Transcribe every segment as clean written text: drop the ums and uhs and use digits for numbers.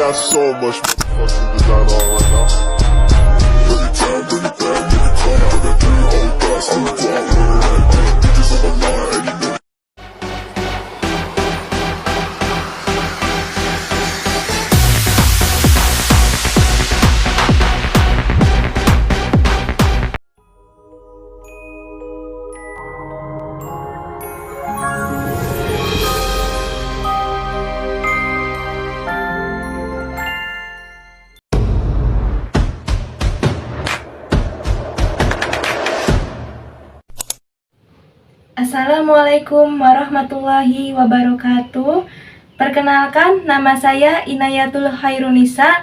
got so much fucking design on right now. Bring it down, bring it down, make it come out. I got 3 old guys, I'm a dog, bitches on my line, and you know. Assalamualaikum warahmatullahi wabarakatuh. Perkenalkan, nama saya Inayatul Khairunisa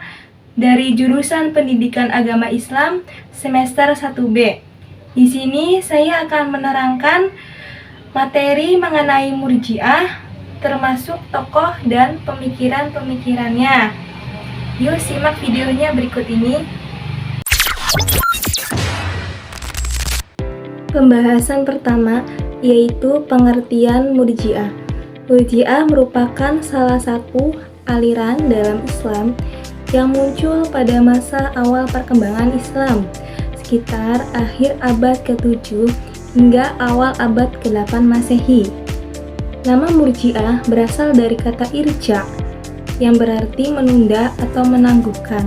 dari jurusan Pendidikan Agama Islam semester 1B. Di sini saya akan menerangkan materi mengenai Murji'ah, termasuk tokoh dan pemikiran-pemikirannya. Yuk simak videonya berikut ini. Pembahasan pertama yaitu pengertian Murji'ah. Murji'ah merupakan salah satu aliran dalam Islam yang muncul pada masa awal perkembangan Islam, sekitar akhir abad ke-7 hingga awal abad ke-8 Masehi. Nama Murji'ah berasal dari kata irja, yang berarti menunda atau menangguhkan.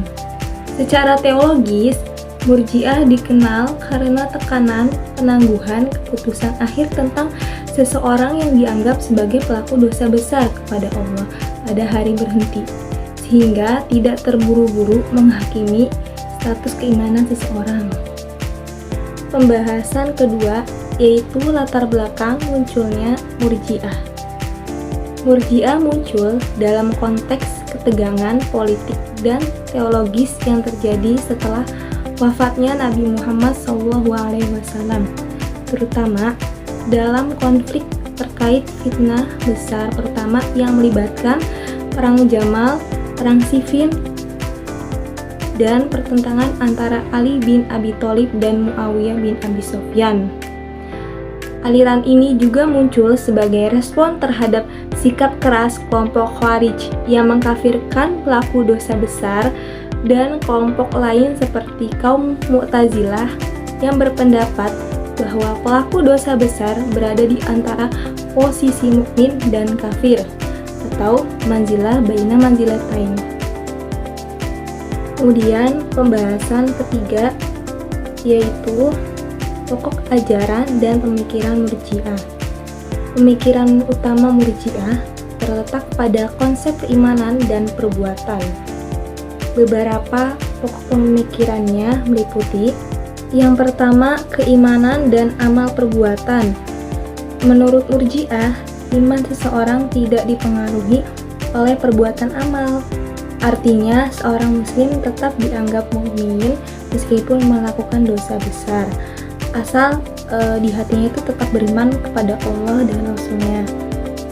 Secara teologis, Murji'ah dikenal karena tekanan penangguhan keputusan akhir tentang seseorang yang dianggap sebagai pelaku dosa besar kepada Allah pada hari berhenti, sehingga tidak terburu-buru menghakimi status keimanan seseorang. Pembahasan kedua yaitu latar belakang munculnya Murji'ah. Murji'ah muncul dalam konteks ketegangan politik dan teologis yang terjadi setelah wafatnya Nabi Muhammad SAW, terutama dalam konflik terkait fitnah besar pertama yang melibatkan Perang Jamal, Perang Siffin, dan pertentangan antara Ali bin Abi Thalib dan Muawiyah bin Abi Sufyan. Aliran ini juga muncul sebagai respon terhadap sikap keras kelompok Khawarij yang mengkafirkan pelaku dosa besar dan kelompok lain seperti kaum Mu'tazilah yang berpendapat bahwa pelaku dosa besar berada di antara posisi mukmin dan kafir atau manzilah baina manzilatain. Kemudian pembahasan ketiga yaitu pokok ajaran dan pemikiran Murji'ah. Pemikiran utama Murji'ah terletak pada konsep keimanan dan perbuatan. Beberapa pokok pemikirannya meliputi: yang pertama, keimanan dan amal perbuatan. Menurut Murji'ah, iman seseorang tidak dipengaruhi oleh perbuatan amal. Artinya, seorang muslim tetap dianggap mukmin meskipun melakukan dosa besar, asal di hatinya itu tetap beriman kepada Allah dan Rasul-Nya.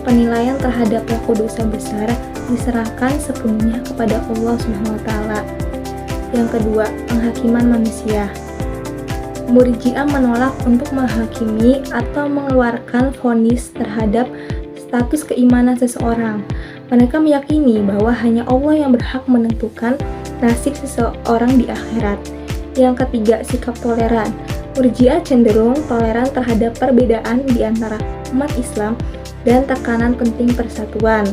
Penilaian terhadap pelaku dosa besar diserahkan sepenuhnya kepada Allah SWT. Yang kedua, penghakiman manusia. Murji'ah menolak untuk menghakimi atau mengeluarkan vonis terhadap status keimanan seseorang. Mereka meyakini bahwa hanya Allah yang berhak menentukan nasib seseorang di akhirat. Yang ketiga, sikap toleran. Murji'ah cenderung toleran terhadap perbedaan di antara umat Islam dan tekanan penting persatuan.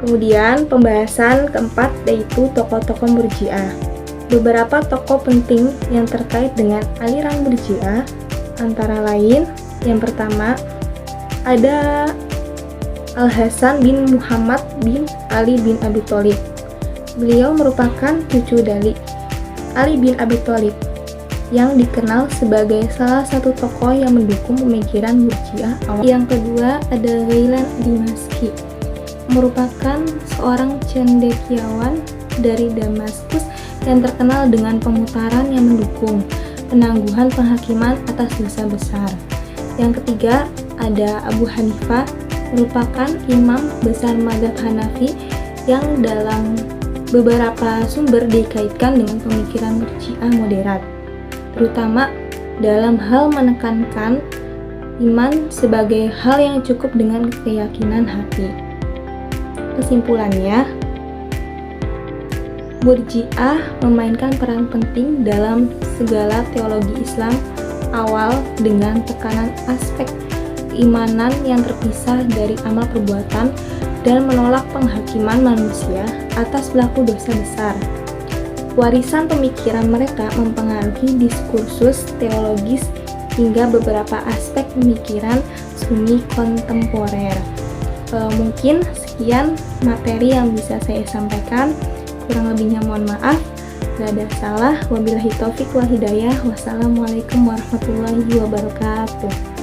Kemudian pembahasan keempat yaitu tokoh-tokoh Murji'ah. Beberapa tokoh penting yang terkait dengan aliran Murji'ah antara lain, yang pertama ada Al-Hasan bin Muhammad bin Ali bin Abi Thalib. Beliau merupakan cucu dari Ali bin Abi Thalib yang dikenal sebagai salah satu tokoh yang mendukung pemikiran Murji'ah awal. Yang kedua ada Ghailan Dimaski, merupakan seorang cendekiawan dari Damaskus yang terkenal dengan pemutaran yang mendukung penangguhan penghakiman atas dosa besar. Yang ketiga ada Abu Hanifah, merupakan imam besar mazhab Hanafi yang dalam beberapa sumber dikaitkan dengan pemikiran Murji'ah moderat, terutama dalam hal menekankan iman sebagai hal yang cukup dengan keyakinan hati. kesimpulannya, Murji'ah memainkan peran penting dalam segala teologi Islam awal dengan tekanan aspek keimanan yang terpisah dari amal perbuatan dan menolak penghakiman manusia atas pelaku dosa besar. Warisan pemikiran mereka mempengaruhi diskursus teologis hingga beberapa aspek pemikiran Sunni kontemporer. Mungkin sekian materi yang bisa saya sampaikan. Kurang lebihnya mohon maaf. Gak ada salah. Wabillahi taufik wal hidayah. Wassalamualaikum warahmatullahi wabarakatuh.